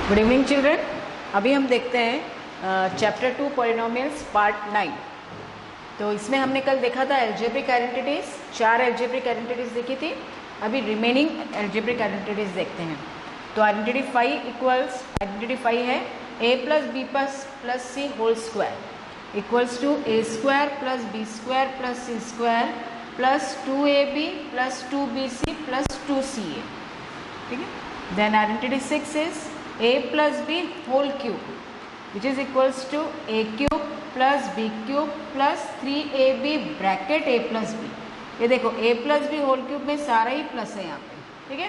Good evening children. अभी हम देखते हैं चैप्टर 2 पॉलिनोमियल्स पार्ट 9। तो इसमें हमने कल देखा था एल्जेब्रिक आइडेंटिटीज, 4 एल्जेब्रिक आइडेंटिटीज देखी थी। अभी रिमेनिंग एल्जेब्रिक आइडेंटिटीज देखते हैं। तो आइडेंटिटी 5 है a plus B plus C whole square equals to A square plus B square plus C square plus 2ab plus 2bc plus 2ca। ठीक है। Then identity 6 is a plus b whole cube which is equals to a cube plus b cube plus 3ab bracket a plus b। ये देखो a plus b whole cube में सारा ही plus है यहाँ पे। ठीक है।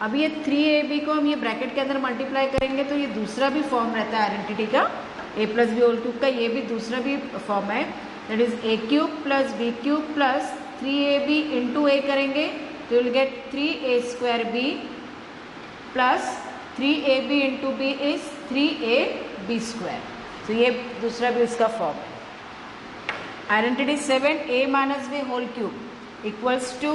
अब ये 3ab को हम ये ब्रैकेट के अंदर मल्टीप्लाई करेंगे तो ये दूसरा भी फॉर्म रहता है आइडेंटिटी का, a plus b whole cube का ये भी दूसरा भी फॉर्म है। That is a cube plus b cube plus 3ab into a करेंगे तो will get 3a square b plus 3ab into B is 3ab square. तो ये दूसरा भी उसका फॉर्म है। Identity 7 a minus B whole cube equals to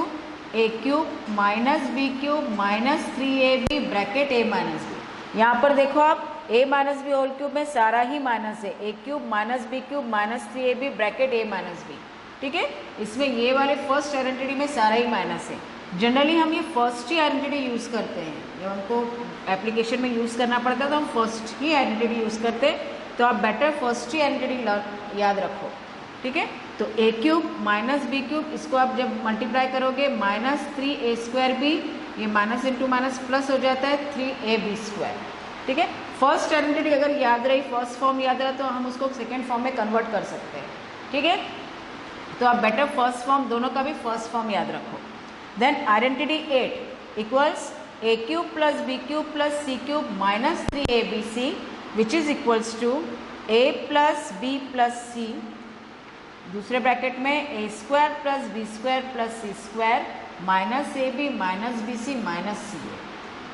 a cube minus B cube minus 3ab bracket a minus B. यहाँ पर देखो आप a minus B whole cube में सारा ही माइनस है, a cube minus B cube minus 3ab bracket a minus B. ठीक है। इसमें ये वाले फर्स्ट आइडेंटिटी में सारा ही माइनस है। जनरली हम ये फर्स्ट ही आइडेंटिटी यूज़ करते हैं, जब हमको एप्लीकेशन में यूज़ करना पड़ता है तो हम फर्स्ट ही आइडेंटिटी यूज़ करते हैं। तो आप बेटर फर्स्ट ही आइडेंटिटी याद रखो। ठीक है। तो a cube minus B cube, इसको आप जब मल्टीप्लाई करोगे माइनस 3a स्क्वायर बी, ये माइनस इंटू माइनस प्लस हो जाता है 3ab स्क्वायर। ठीक है। फर्स्ट आइडेंटिटी अगर याद रही, फर्स्ट फॉर्म याद रहा तो हम उसको सेकेंड फॉर्म में कन्वर्ट कर सकते हैं। ठीक है। तो आप बेटर फर्स्ट फॉर्म, दोनों का भी फर्स्ट फॉर्म याद रखो। Then identity 8 equals a cube plus b cube plus c cube minus 3abc which is equals to a plus b plus c, दूसरे ब्रैकेट में a square plus b square plus c square minus ab minus bc minus ca।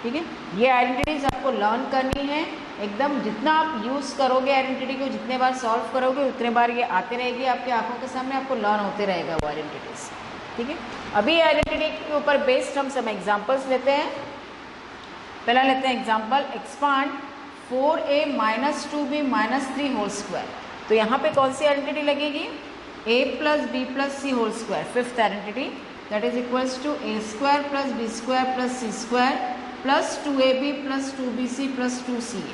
ठीक है। ये identities आपको learn करनी है एकदम। जितना आप यूज़ करोगे आइडेंटिटी को, जितने बार सॉल्व करोगे उतने बार ये आते रहेगी आपके आंखों के सामने, आपको लर्न होते रहेगा वो आइडेंटिटीज। ठीक है। अभी आइडेंटिटी के ऊपर बेस्ड हम सब एग्जांपल्स लेते हैं। पहला लेते हैं example, expand 4a minus 2b minus 3 whole square. तो यहाँ पे कौन सी आइडेंटिटी लगेगी? a plus B plus C whole square, fifth identity, that is equals to a square plus B square plus C square plus 2ab plus 2bc plus 2ca।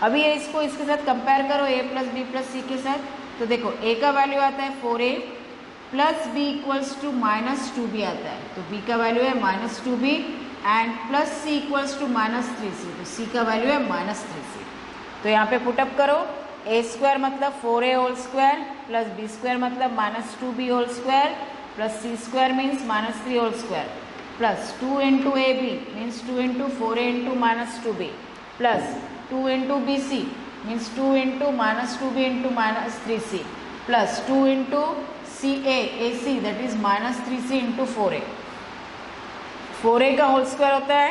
अभी ये इसको इसके साथ कंपेयर करो a plus B plus C के साथ। तो देखो a का वैल्यू आता है 4a plus b equals to minus 2b आता है, तो b का वैल्यू है minus 2b and plus c equals to minus 3c, तो c का वैल्यू है माइनस 3c। तो यहाँ पे पुटअप करो, a स्क्वायर मतलब 4a whole square plus b square मतलब minus 2b whole square plus c square means minus 3 whole square plus 2 into A B means 2 into 4a into minus 2b plus 2 into B C means 2 into minus 2b into minus 3c plus 2 into AC that is minus 3c into 4a। 4a का whole square होता है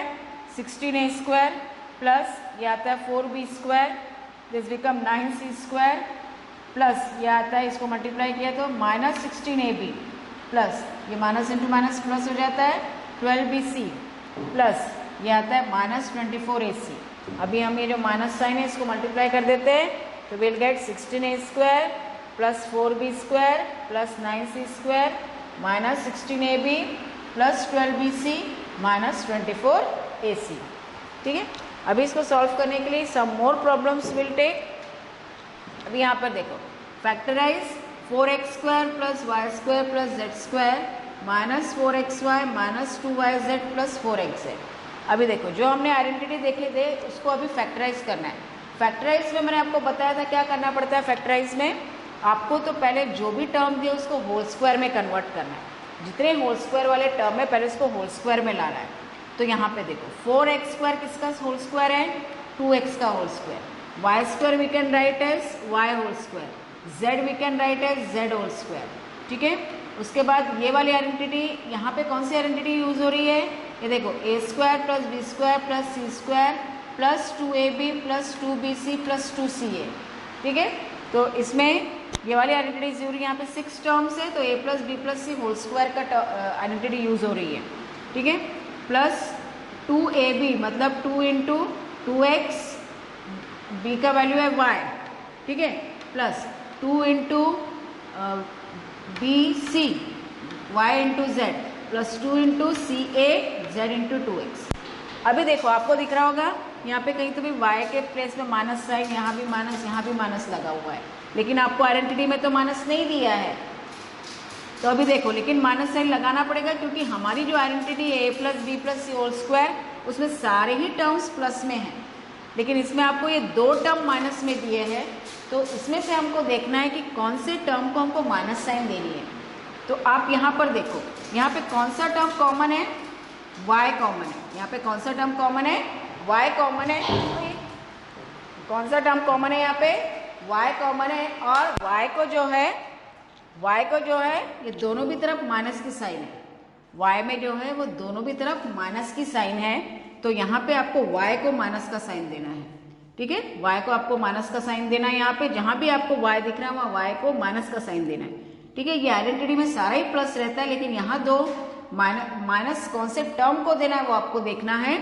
16a square plus ये आता है 4b square, this become 9c square plus ये आता है, इसको मल्टीप्लाई किया तो माइनस 16ab प्लस ये माइनस इंटू माइनस प्लस हो जाता है 12bc प्लस ये आता है माइनस 24ac। अभी हम ये जो माइनस साइन है इसको मल्टीप्लाई कर देते हैं तो will get 16a square plus 4b square plus 9c square minus 16ab plus 12bc minus 24ac। ठीक है। अभी इसको सॉल्व करने के लिए some more problems will take. अभी यहाँ पर देखो, factorise 4x square plus Y square plus Z square minus 4xy minus 2yz plus 4xz। अभी देखो जो हमने आइडेंटिटी देखे थे उसको अभी फैक्टराइज करना है। फैक्टराइज में मैंने आपको बताया था क्या करना पड़ता है। फैक्टराइज में आपको तो पहले जो भी टर्म दिए उसको होल स्क्वायर में कन्वर्ट करना है। जितने होल स्क्वायर वाले टर्म है पहले उसको होल स्क्वायर में लाना है। तो यहाँ पे देखो 4x स्क्वायर किसका होल स्क्वायर है? 2x का whole square. Y square we can write as Y whole square, z we can write as z whole square. ठीक है। उसके बाद ये वाली आइडेंटिटी, यहाँ पे कौन सी आइडेंटिटी यूज हो रही है? ये देखो a square plus B square plus C square plus 2ab plus 2bc plus 2ca। ठीक है। तो इसमें ये वाली आइडेंटिटी यूज हो रही है, यहाँ पे 6 टर्म्स है तो a plus B plus C whole square का आइडेंटिटी यूज हो रही है। ठीक है। प्लस 2ab मतलब 2 इंटू 2x b का वैल्यू है y, ठीक है, plus 2 into B C Y into Z plus 2 into C A Z into 2x। अभी देखो आपको दिख रहा होगा यहाँ पे कहीं तो भी y के प्लेस में माइनस साइन, यहाँ भी माइनस, यहाँ भी माइनस लगा हुआ है, लेकिन आपको आइडेंटिटी में तो माइनस नहीं दिया है। तो अभी देखो, लेकिन माइनस साइन लगाना पड़ेगा क्योंकि हमारी जो आइडेंटिटी है a plus B plus C whole square, उसमें सारे ही टर्म्स प्लस में हैं, लेकिन इसमें आपको ये 2 टर्म माइनस में दिए हैं। तो इसमें से हमको देखना है कि कौन से टर्म को हमको माइनस साइन देनी है। तो आप यहाँ पर देखो, यहाँ पे कौन सा टर्म कॉमन है, y कॉमन है। यहाँ पे कौन सा टर्म कॉमन है, y कॉमन है। कौन सा टर्म कॉमन है, यहाँ पे y कॉमन है, और y को जो है ये दोनों भी तरफ माइनस की साइन है। y में जो है वो दोनों भी तरफ माइनस की साइन है, तो यहाँ पे आपको y को माइनस का साइन देना है, ठीक है। y को आपको माइनस का साइन देना है, यहाँ पे जहाँ भी आपको y दिख रहा है वहाँ y को माइनस का साइन देना है, ठीक है। ये आइडेंटिटी में सारा ही प्लस रहता है, लेकिन यहाँ दो माइनस कौन से टर्म को देना है वो आपको देखना है।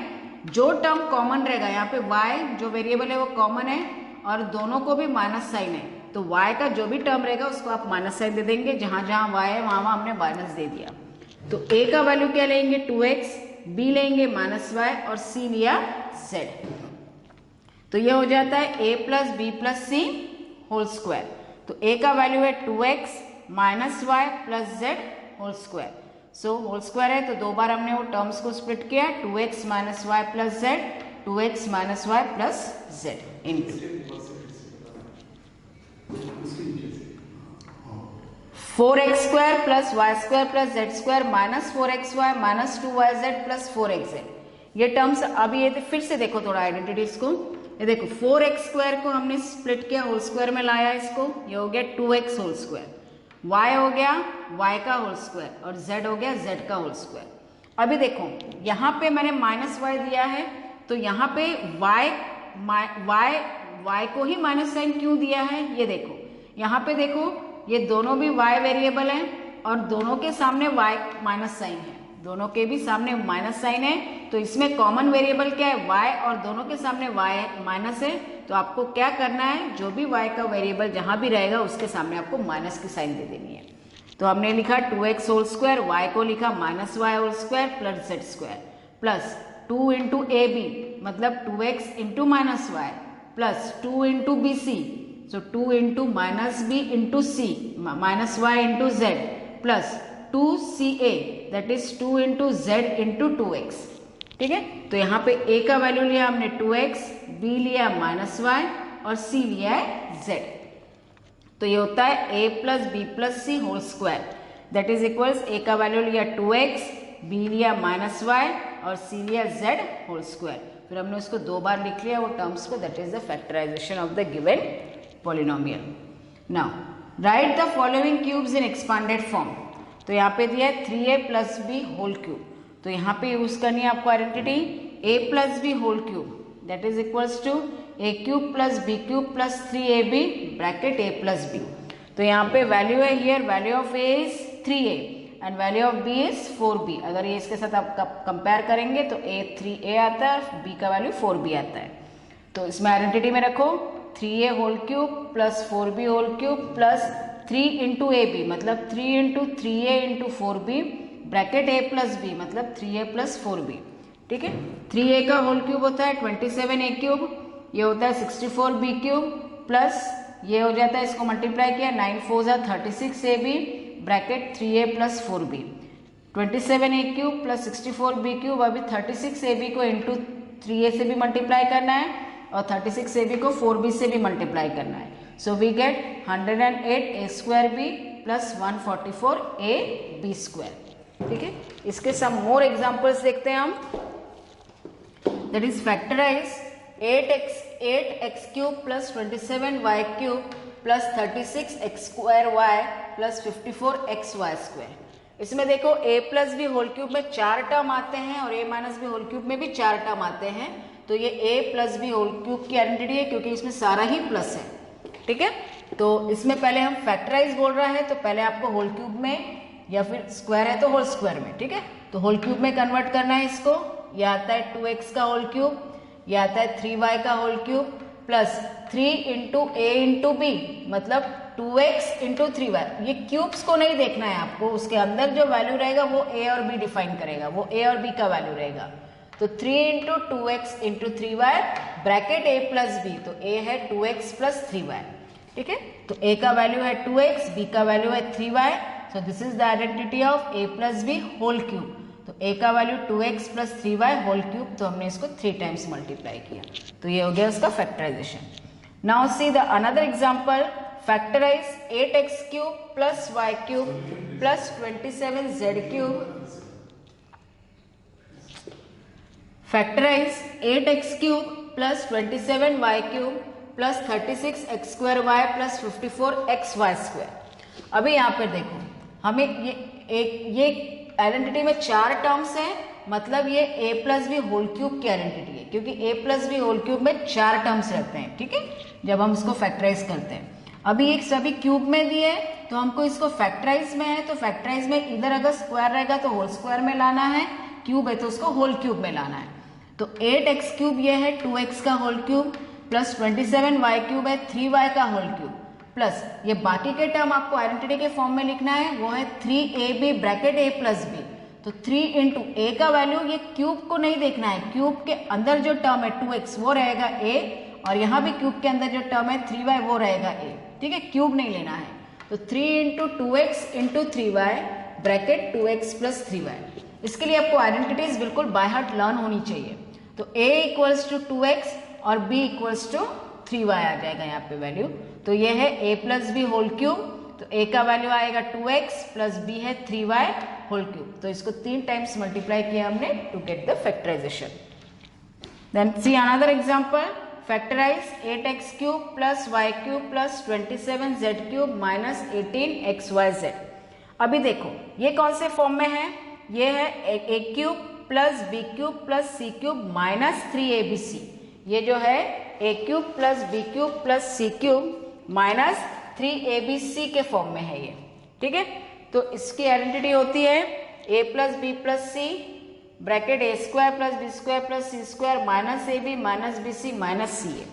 जो टर्म कॉमन रहेगा, यहाँ पे y जो वेरिएबल है वो कॉमन है और दोनों को भी माइनस साइन है, तो y का जो भी टर्म रहेगा उसको आप माइनस साइन दे देंगे। जहाँ जहाँ y है वहाँ वहाँ हमने माइनस दे दिया। तो a का वैल्यू क्या लेंगे, 2x, b लेंगे माइनस y और c लिया z। तो ये हो जाता है a plus B plus C whole square. तो a का वैल्यू है 2x minus Y plus z whole square. So whole square है तो 2 बार हमने वो टर्म्स को स्प्लिट किया, 2x minus Y plus z, 2x minus Y plus z into 4x square plus Y square plus Z square minus 4xy minus 2yz plus 4xz। ये terms अभी ये फिर से देखो थोड़ा आइडेंटिटीज को। ये देखो 4x स्क्वायर को हमने स्प्लिट किया, होल स्क्वायर में लाया इसको, ये हो गया 2x होल स्क्वायर, y हो गया y का होल स्क्वायर और z हो गया z का होल स्क्वायर। अभी देखो यहाँ पे मैंने माइनस y दिया है, तो यहाँ पे y को ही माइनस साइन क्यों दिया है, ये देखो यहाँ पे देखो ये दोनों भी y वेरिएबल हैं और दोनों के सामने y माइनस साइन है, दोनों के भी सामने माइनस साइन है। तो इसमें कॉमन वेरिएबल क्या है, y, और दोनों के सामने y माइनस है। तो आपको क्या करना है, जो भी y का वेरिएबल जहां भी रहेगा उसके सामने आपको माइनस की साइन दे देनी है। तो हमने लिखा 2x होल स्क्वायर, y को लिखा minus Y whole square plus z square plus 2 into A B मतलब 2x into minus Y plus 2 into B C, so 2 into minus B into C minus Y into Z plus 2ca that is 2 into Z into 2x, ठीक है। तो यहाँ पे a का value लिया हमने 2x, b लिया माइनस वाई और c लिया है z। तो ये होता है a plus B plus C whole square that is equals a का वैल्यू लिया 2x, b लिया माइनस वाई और c लिया z होल स्क्वायर। फिर हमने उसको 2 बार लिख लिया वो टर्म्स को, that is the factorisation of the given polynomial. Now write the following cubes in expanded form. तो यहाँ पे दिया है 3a plus B whole cube, तो यहाँ पे यूज करनी है आपको identity a plus B whole cube that is equals to a cube plus B cube plus 3ab bracket a plus b। तो यहाँ पे वैल्यू है here, value of a is 3a and value of b is 4b। अगर ये इसके साथ आप compare करेंगे तो a 3a आता है, b का वैल्यू 4b आता है। तो इसमें आइडेंटिटी में रखो 3a whole cube plus 4b whole cube plus 3 into A B मतलब 3 into 3a into 4b bracket a plus b मतलब 3a प्लस 4b, ठीक है। 3a का होल क्यूब होता है 27a क्यूब, ये होता है 64b क्यूब प्लस ये हो जाता है, इसको मल्टीप्लाई किया 9 4 जा 36ab bracket 3a plus 4b। 27a cube plus 64b cube, अभी 36ab को इंटू 3a से भी मल्टीप्लाई करना है और 36ab को 4b से भी मल्टीप्लाई करना है। So we get 108a square B plus 144a B square, ठीक है। इसके सम मोर एग्जाम्पल्स देखते हैं हम। That is factorise 8x cube plus 27y cube plus 36x square y plus 54x y square. इसमें देखो a plus B whole cube में 4 term आते हैं और a minus B whole cube में भी 4 टर्म आते हैं। तो ये a plus B whole cube की आइडेंटिटी है क्योंकि इसमें सारा ही प्लस है, ठीक है। तो इसमें पहले हम फैक्टराइज बोल रहा है तो पहले आपको होल क्यूब में या फिर स्क्वायर है तो होल स्क्वायर में, ठीक है। तो होल क्यूब में कन्वर्ट करना है इसको। यह आता है 2x का होल क्यूब, यह आता है 3y का होल क्यूब प्लस 3 इंटू ए इंटू बी मतलब 2x इंटू 3y। ये क्यूब्स को नहीं देखना है आपको, उसके अंदर जो वैल्यू रहेगा वो a और b डिफाइन करेगा, वो a और b का वैल्यू रहेगा। तो 3 into 2x into 3y bracket a plus b, तो a है 2x प्लस 3y। ठीक है, तो a का वैल्यू है 2x, b का वैल्यू है 3y। So this is the identity of a plus b whole cube. तो a का value 2x plus 3y whole cube, तो हमने इसको 3 टाइम्स मल्टीप्लाई किया, तो ये हो गया उसका factorisation. Now see the another example, factorise 8x cube plus y cube plus 27z cube. Factorise 8x cube plus 27y cube plus 36x square y plus 54xy square. अभी यहाँ पे देखो, हमें ये आइडेंटिटी में 4 टर्म्स है, मतलब ये a plus B whole cube की आइडेंटिटी है, क्योंकि a plus B whole cube में 4 टर्म्स रहते हैं। ठीक है, जब हम इसको फैक्टराइज करते हैं। अभी एक सभी क्यूब में दिए, तो हमको इसको फैक्टराइज में है, तो फैक्टराइज में इधर अगर स्क्वायर रहेगा तो होल स्क्वायर में लाना है, क्यूब है तो उसको होल क्यूब में लाना है। तो 8x क्यूब ये है 2x का whole cube plus 27y cube है 3y का होल क्यूब, प्लस ये बाकी के टर्म आपको आइडेंटिटी के फॉर्म में लिखना है, वो है 3ab bracket a plus b। तो 3 इंटू ए का वैल्यू, ये क्यूब को नहीं देखना है, क्यूब के अंदर जो टर्म है 2x वो रहेगा a, और यहाँ भी क्यूब के अंदर जो टर्म है 3y वो रहेगा a। ठीक है, क्यूब नहीं लेना है। तो 3 into 2x into 3y bracket 2x plus 3y। इसके लिए आपको आइडेंटिटीज बिल्कुल बाय हार्ट लर्न होनी चाहिए। तो a इक्वल्स टू 2x और b इक्वल्स टू 3y आ जाएगा यहाँ पे वैल्यू। तो ये है a plus B whole cube, तो a का वैल्यू आएगा 2x प्लस b है 3y होल क्यूब। तो इसको 3 टाइम्स मल्टीप्लाई किया हमने to get the factorisation. Then see another example, factorise 8x cube plus y cube plus 27z cube minus 18xyz। अभी देखो ये कौन से फॉर्म में है, ये है a cube plus B cube plus C cube minus 3abc। ये जो है a cube plus B cube plus C cube minus 3abc के फॉर्म में है ये। ठीक है, तो इसकी आइडेंटिटी होती है a plus B plus C bracket a square plus B square plus C square minus A B minus B C minus C A.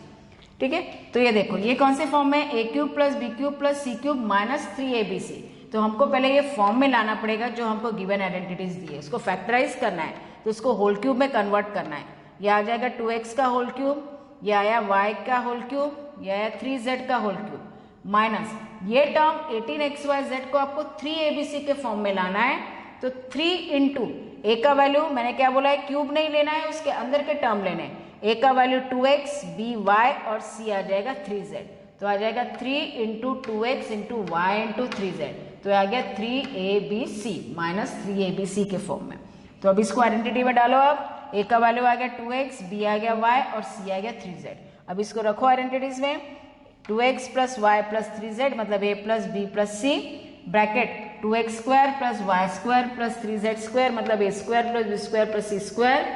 ठीक है, तो ये देखो ये कौन से फॉर्म में, a cube plus B cube plus C cube minus 3abc। तो हमको पहले ये फॉर्म में लाना पड़ेगा जो हमको गिवन आइडेंटिटीज दी है, इसको फैक्टराइज करना है, तो उसको होल क्यूब में कन्वर्ट करना है। ये आ जाएगा 2x का होल क्यूब, ये आया y का होल क्यूब, ये आया 3z का होल क्यूब, माइनस ये टर्म 18xyz को आपको 3abc के फॉर्म में लाना है। तो 3 इंटू ए का वैल्यू, मैंने क्या बोला है, क्यूब नहीं लेना है, उसके अंदर के टर्म लेने हैं। a का वैल्यू 2x, b y और c आ जाएगा 3z। तो आ जाएगा 3 into 2x into y into 3z, तो आ गया 3abc माइनस 3abc के फॉर्म में। तो अब इसको आइडेंटिटी में डालो, आप a का वैल्यू आ गया 2x, b आ गया y और c आ गया 3z। अब इसको रखो आइडेंटिटीज में, 2x plus y plus 3z मतलब a plus b plus c bracket 2x square plus y square plus 3z square मतलब a square plus b square plus c square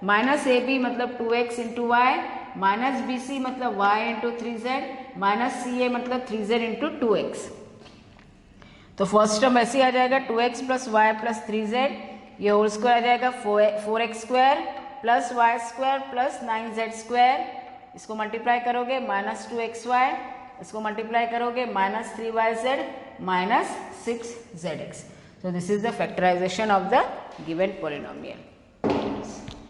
minus A B मतलब 2x into Y minus B C मतलब y into 3z minus C A मतलब 3z into 2x। तो first term ऐसे आ जाएगा 2x plus Y plus 3z, ये whole square आ जाएगा 4x square plus Y square plus 9z square. इसको multiply करोगे माइनस 2xy, इसको मल्टीप्लाई करोगे minus 3yz minus 6zx। So this is the factorization of the given polynomial.